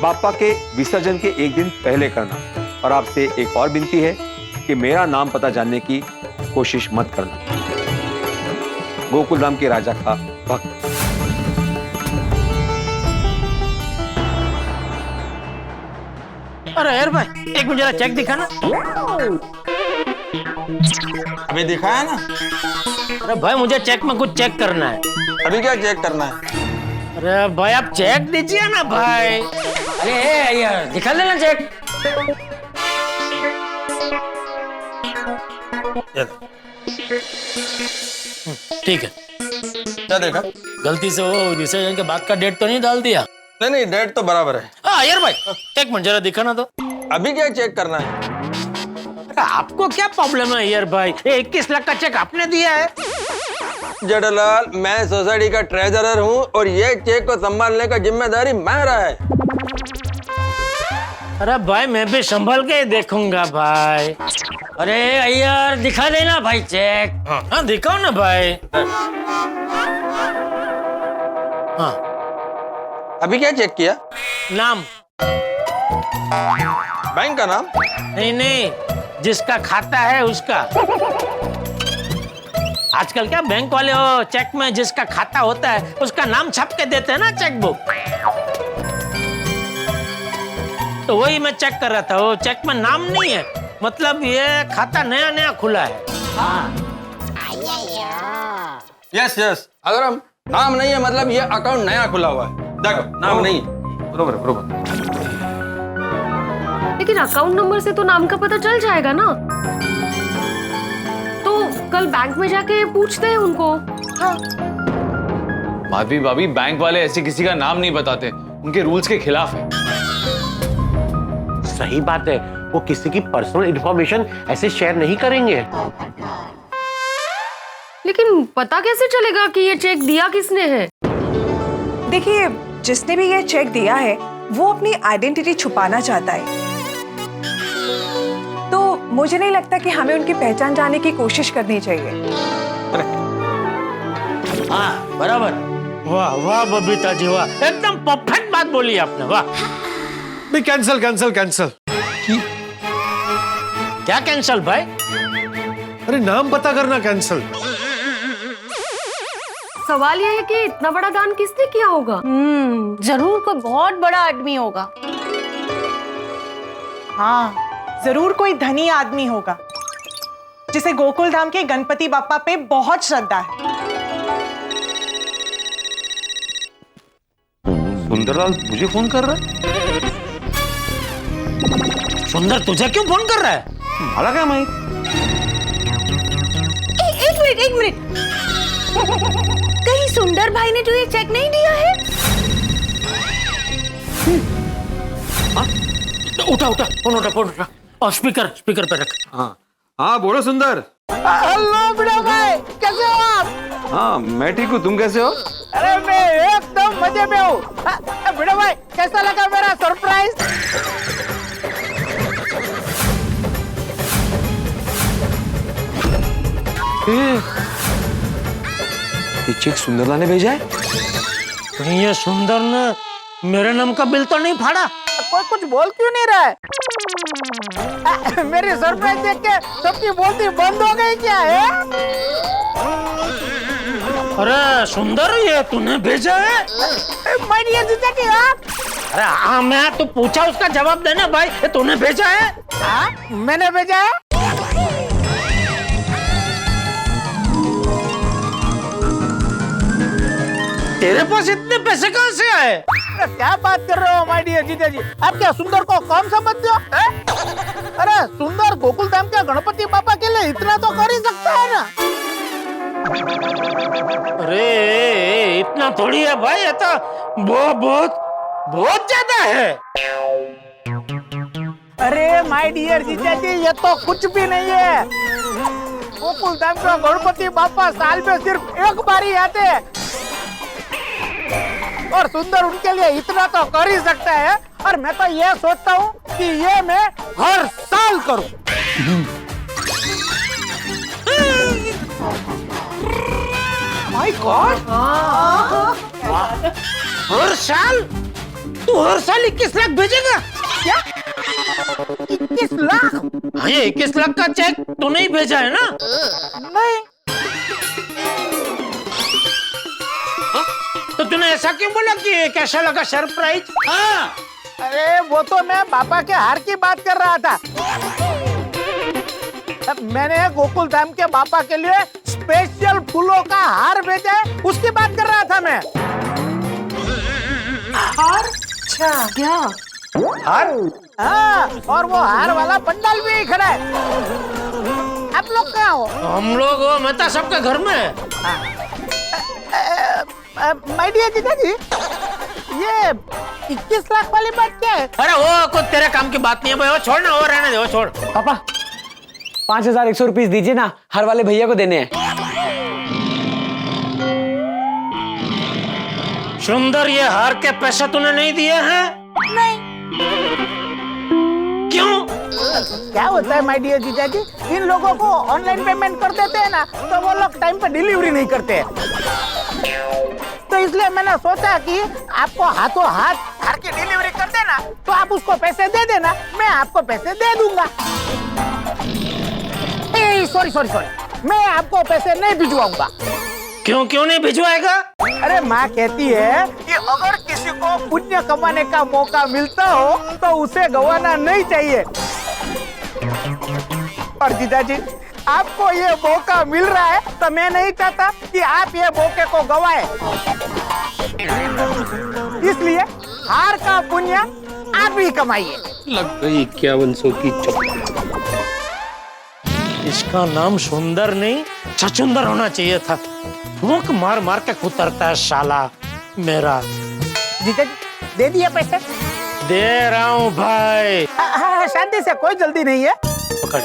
बाप्पा के विसर्जन के एक दिन पहले करना। और आपसे एक और विनती है कि मेरा नाम पता जानने की कोशिश मत करना। गोकुलधाम के राजा का भक्त। अरे यार भाई, एक मिनट जरा चेक दिखा ना। अभी दिखाया ना। अरे भाई, मुझे चेक में कुछ चेक करना है। अभी क्या चेक करना है? अरे भाई, आप चेक दीजिए ना भाई। अरे यार, दिखा लेना चेक। ठीक है। क्या देखा? गलती से वो विसर्जन के बाद का डेट तो नहीं डाल दिया? नहीं, डेट तो बराबर है। हाँ यार भाई, एक मिनट जरा दिखाना तो। अभी क्या चेक करना है? अरे आपको क्या प्रॉब्लम है यार भाई? 21 लाख का चेक आपने दिया है। जेठालाल, मैं सोसाइटी का ट्रेजरर हूँ और ये चेक को संभालने का जिम्मेदारी मेरा है। अरे भाई, मैं भी संभल के देखूंगा भाई। अरे यार, दिखा देना भाई चेक। हाँ दिखाओ ना भाई। हाँ, अभी क्या चेक किया? नाम। बैंक का नाम? नहीं, जिसका खाता है उसका। आजकल क्या बैंक वाले हो, चेक में जिसका खाता होता है उसका नाम छाप के देते हैं ना चेक बुक। तो वही मैं चेक कर रहा था। वो चेक में नाम नहीं है, मतलब ये खाता नया नया खुला है। यस। अगर हम नाम नहीं है मतलब ये अकाउंट नया खुला हुआ है। देखो, नाम नहीं। बरोबर। लेकिन अकाउंट नंबर से तो नाम का पता चल जाएगा ना। तो कल बैंक में जाके पूछते हैं उनको। हाँ। माधवी भाभी, बैंक वाले ऐसे किसी का नाम नहीं बताते, उनके रूल्स के खिलाफ है। सही बात है, वो किसी की पर्सनल इंफॉर्मेशन ऐसे शेयर नहीं करेंगे। लेकिन पता कैसे चलेगा कि ये चेक दिया किसने है? देखिए, जिसने भी ये चेक दिया है वो अपनी आइडेंटिटी छुपाना चाहता है, तो मुझे नहीं लगता कि हमें उनकी पहचान जानने की कोशिश करनी चाहिए। हाँ बराबर। वाह बबीता जी, वाह, एकदम परफेक्ट बात बोली आपने। वाह। भी कैंसल। क्या कैंसल भाई? अरे नाम पता करना कैंसल। सवाल यह है कि इतना बड़ा दान किसने किया होगा? जरूर कोई बहुत बड़ा आदमी होगा। हाँ, जरूर कोई धनी आदमी होगा जिसे गोकुलधाम के गणपति बाप्पा पे बहुत श्रद्धा है। सुंदरलाल मुझे फोन कर रहा है? सुंदर तुझे क्यों फोन कर रहा है? मला क्या माहित? एक मिनट। कहीं सुंदर भाई ने तुझे चेक नहीं दिया है? उठा फोन उठा। और स्पीकर पे रख। हाँ बोलो सुंदर। हेलो बड़ा भाई, कैसे हो आप? हाँ मैं ठीक हूँ, तुम कैसे हो? अरे मैं एकदम मजे में हूँ। बड़ा भाई, कैसा लगा मेरा सरप्राइज? ये चेक सुंदरलाल ने भेजा है? कहीं ये सुंदर ने मेरे नाम का बिल तो नहीं फाड़ा? कोई कुछ बोल क्यों नहीं रहा है? मेरी सरप्राइज देख के सबकी बोलती बंद हो गई क्या है? अरे सुंदर, ये तूने भेजा है? माय डियर जीजा की आप? अरे हाँ, मैं तो पूछा उसका जवाब देना भाई। ये तूने भेजा है? हाँ, मैंने भेजा है। तेरे पास इतने पैसे कहाँ से आए? अरे क्या बात कर रहे हो माय डियर जीजा जी? आप क्या सुंदर को कम समझते हो? अरे सुंदर गोकुल धाम के गणपति बाबा के लिए इतना तो कर ही सकता है ना। अरे इतना थोड़ी है भाई, ये तो बहुत बहुत बहुत ज्यादा है। अरे माय डियर जीजा जी, ये तो कुछ भी नहीं है। गोकुल धाम का गणपति बाबा साल में सिर्फ एक बार ही आते हैं और सुंदर उनके लिए इतना तो कर ही सकता है। और मैं तो ये सोचता हूँ कि ये मैं हर साल करूँ। माय गॉड, हर साल? तू हर साल 21 लाख भेजेगा? क्या 21 लाख? हाँ, ये 21 लाख का चेक तूने ही भेजा है ना? नहीं। तो तूने ऐसा क्यों बोला कि कैसा लगा सरप्राइज? हाँ, अरे वो तो मैं पापा के हार की बात कर रहा था। मैंने गोकुल धाम के बाबा के लिए स्पेशल फूलों का हार भेजा है, उसकी बात कर रहा था मैं। हार? अच्छा क्या? हार? हाँ, और वो हार वाला पंडाल भी खड़ा है। आप लोग कहाँ हो? हम लोग वो मेहता सबके घर में है। माय डियर जीजा जी, ये 21 लाख वाली बात क्या है? अरे वो कुछ तेरे काम की बात नहीं है भाई, वो छोड़ ना, वो रहने दे, वो छोड़। पापा 5100 रुपीस दीजिए ना, हर वाले भैया को देने हैं। सुंदर, ये हार के पैसे तूने नहीं दिए हैं? नहीं। क्यों? क्या होता है माय डियर जीजा जी, इन लोगों को ऑनलाइन पेमेंट कर देते हैं ना, तो वो लोग टाइम पे डिलीवरी नहीं करते। तो इसलिए मैंने सोचा कि आपको हाथों हाथ हार की डिलीवरी कर देना, तो आप उसको पैसे दे देना, मैं आपको पैसे दे दूंगा। सॉरी सॉरी सॉरी, मैं आपको पैसे नहीं भिजवाऊंगा। क्यों नहीं भिजवाएगा? अरे माँ कहती है कि अगर किसी को पुण्य कमाने का मौका मिलता हो तो उसे गंवाना नहीं चाहिए। और जीजा जी, आपको ये मौका मिल रहा है तो मैं नहीं चाहता कि आप ये मौके को गंवाएं। इसलिए हार का पुण्य आप ही कमाइए। लग गई 5100 की चप्पल। इसका नाम सुंदर नहीं छछुंदर होना चाहिए था। फूंक मार मार के कुतरता है साला मेरा। जीजा जी, दे दिए पैसे? दे रहा हूँ भाई। हाँ, शांति से, कोई जल्दी नहीं है। पकड़े।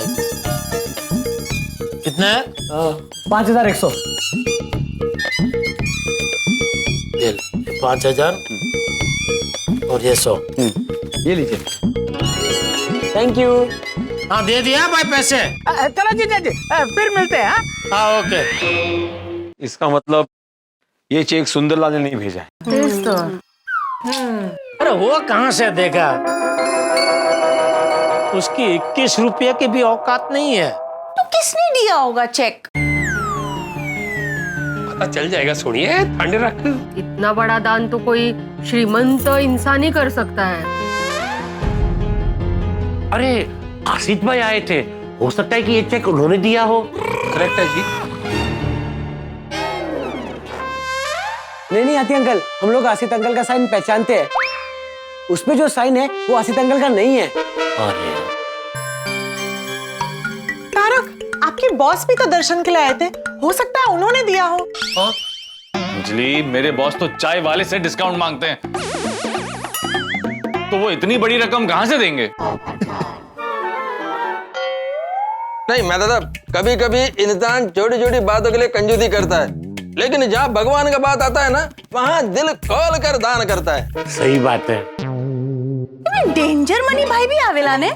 कितना है? 5100। 5000 और ये 100। ये लीजिए। Thank you. हाँ, दे दिया भाई पैसे। चलो जीजा जी, फिर मिलते हैं। हाँ, ओके। इसका मतलब ये चेक सुंदरलाल ने नहीं भेजा है। अरे वो कहाँ से देगा? उसकी 21 रुपये की भी औकात नहीं है। तो किसने दिया होगा चेक? पता चल जाएगा, सुनिए, ठंडे रख। इतना बड़ा दान तो कोई श्रीमंत इंसान ही कर सकता है। अरे आसित भाई आए थे, हो सकता है कि ये चेक उन्होंने दिया हो। करेक्ट है जी। नहीं आती अंकल, हम लोग आसित अंकल का साइन पहचानते हैं। उसमें जो साइन है वो आसित अंकल का नहीं है। अरे तारक, आपके बॉस भी तो दर्शन के लिए आए थे, हो सकता है उन्होंने दिया हो। अंजलि, मेरे बॉस तो चाय वाले से डिस्काउंट मांगते हैं, तो वो इतनी बड़ी रकम कहां से देंगे? नहीं मैं दादा, कभी कभी इंसान छोटी छोटी बातों के लिए कंजूसी करता है, लेकिन जहाँ भगवान का बात आता है ना, वहाँ दिल खोल कर दान करता है। सही बात है। डेंजर मनी भाई भी आवेला ने,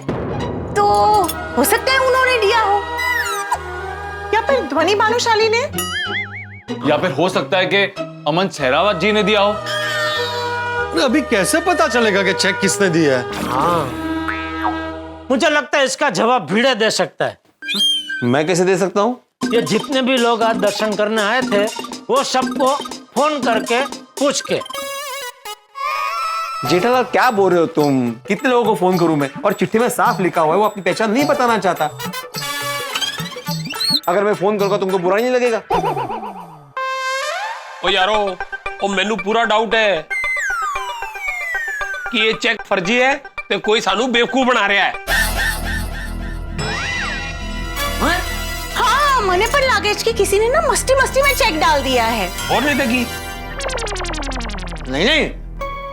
तो हो सकता है उन्होंने दिया हो, या फिर ध्वनि भानुशाली ने, या फिर हो सकता है कि अमन सहरावत जी ने दिया हो। अभी कैसे पता चलेगा कि चेक किसने दिया है? हाँ, मुझे लगता है इसका जवाब भिड़े दे सकता है। मैं कैसे दे सकता हूँ? ये जितने भी लोग आज दर्शन करने आए थे, वो सबको फोन करके पूछ के। जेठालाल क्या बोल रहे हो तुम? कितने लोगों को फोन करूं मैं? और चिट्ठी में साफ लिखा हुआ है वो अपनी पहचान नहीं बताना चाहता। अगर मैं फोन करूंगा तुमको बुरा नहीं लगेगा? ओ यारो, ओ मैनू पूरा डाउट है कि ये चेक फर्जी है तो कोई सानू बेवकूफ बना रहा है। हाँ, मने पर लागे कि किसी ने ना मस्ती मस्ती में चेक डाल दिया है। और नहीं देखी? नहीं,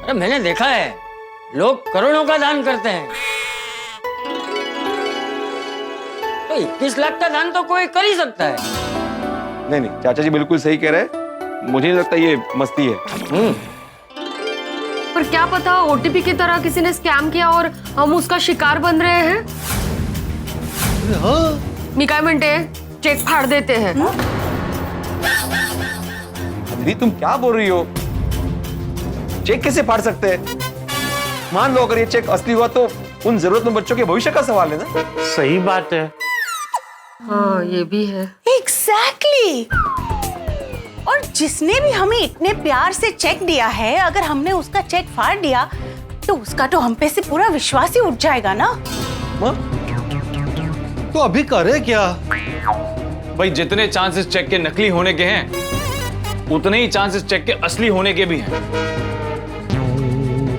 अरे मैंने देखा है, लोग करोड़ों का दान करते हैं, तो 21 लाख का दान तो कोई कर ही सकता है। नहीं नहीं, चाचा जी बिल्कुल सही कह रहे हैं। मुझे नहीं लगता ये मस्ती है। पर क्या पता ओटीपी की तरह किसी ने स्कैम किया और हम उसका शिकार बन रहे हैं। मी काय म्हणते, चेक फाड़ देते हैं। दीदी तुम क्या बोल रही हो? चेक कैसे फाड़ सकते हैं? मान लो अगर ये चेक असली हुआ तो उन जरूरतमंद बच्चों के भविष्य का सवाल है ना। सही बात है। हाँ, ये भी है। एग्जैक्टली। और जिसने भी हमें इतने प्यार से चेक दिया है, अगर हमने उसका चेक फाड़ दिया तो उसका तो हम पे से पूरा विश्वास ही उठ जाएगा ना। तो अभी करे क्या? भाई जितने चांसेस चेक के नकली होने के हैं उतने ही चांसेस चेक के असली होने के भी हैं।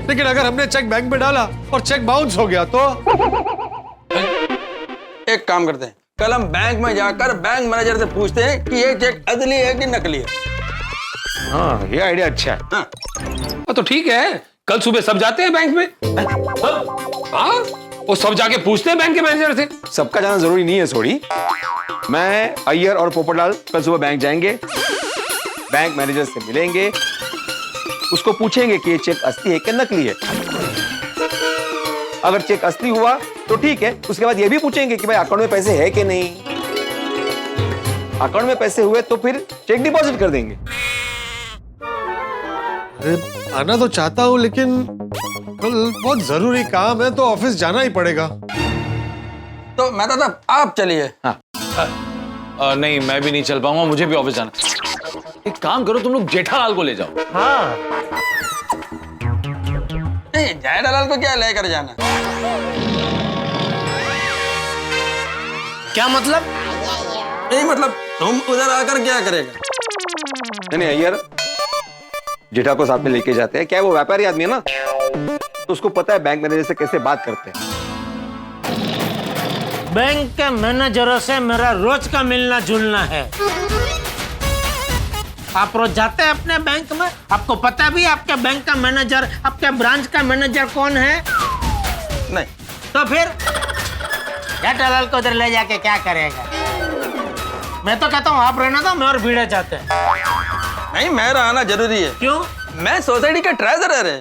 लेकिन अगर हमने चेक बैंक में डाला और चेक बाउंस हो गया तो? एक काम करते हैं, कल हम बैंक में जाकर बैंक मैनेजर से पूछते हैं कि ये चेक असली है कि नकली है। हाँ, ये आइडिया अच्छा है। हाँ तो ठीक है, कल सुबह सब जाते हैं बैंक में। हाँ, वो सब जाके पूछते हैं बैंक के मैनेजर से। सबका जाना जरूरी नहीं है सोड़ी। मैं, अय्यर और पोपटलाल कल सुबह बैंक जाएंगे, बैंक मैनेजर से मिलेंगे, उसको पूछेंगे कि ये चेक असली है कि नकली है। अगर चेक असली हुआ तो ठीक है, उसके बाद ये भी पूछेंगे कि भाई अकाउंट में पैसे है कि नहीं। अकाउंट में पैसे हुए तो फिर चेक डिपॉजिट कर देंगे। अरे आना तो चाहता हूँ लेकिन कल बहुत जरूरी काम है तो ऑफिस जाना ही पड़ेगा। तो मैं तो आप चलिए। हाँ। नहीं, मैं भी नहीं चल पाऊंगा, मुझे भी ऑफिस जाना। एक काम करो, तुम लोग जेठालाल को ले जाओ। हाँ, नहीं, जेठालाल को क्या लेकर जाना? क्या मतलब? नहीं मतलब तुम उधर आकर क्या करेगा? नहीं अय्यर, जेठा को साथ में लेके जाते हैं। क्या है वो व्यापारी आदमी है ना, तो उसको पता है बैंक मैनेजर से कैसे बात करते हैं। बैंक के मैनेजरों से मेरा रोज का मिलना जुलना है। आप रोज जाते हैं अपने बैंक में, आपको पता भी आपके बैंक का मैनेजर, आपके ब्रांच का मैनेजर कौन है? नहीं। तो फिर जेठालाल को उधर ले जाके क्या करेगा? मैं तो कहता हूँ आप रहना दो, मैं और भीड़े जाते हैं। नहीं, मैं रहना जरूरी है। क्यों? मैं सोसाइटी का ट्रेजरर है।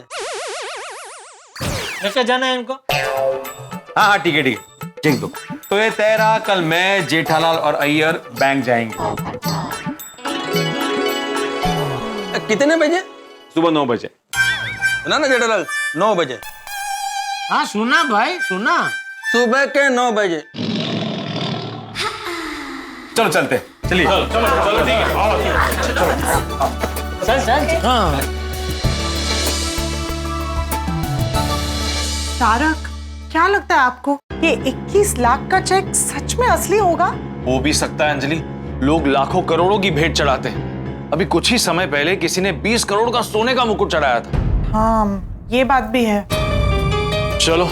लेके जाना है इनको। हाँ हाँ ठीक है ठीक है, ठीक। तो ये तेरा कल मैं, जेठालाल और अय्यर बैंक जाएंगे। कितने बजे? सुबह 9 बजे। सुना ना जेठालाल, 9 बजे। हाँ सुना भाई, सुना। सुबह के 9 बजे। चलो चलते, चलिए। चलो ठीक है। चल। हाँ। तारक, क्या लगता है आपको ये 21 लाख का चेक सच में असली होगा? हो भी सकता है अंजलि, लोग लाखों करोड़ों की भेंट चढ़ाते हैं। अभी कुछ ही समय पहले किसी ने 20 करोड़ का सोने का मुकुट चढ़ाया था। हाँ, ये बात भी है। चलो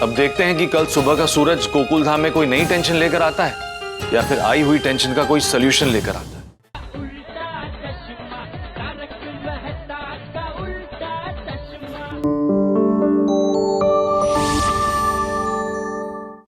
अब देखते हैं कि कल सुबह का सूरज गोकुल धाम में कोई नई टेंशन लेकर आता है या फिर आई हुई टेंशन का कोई सलूशन लेकर आता है।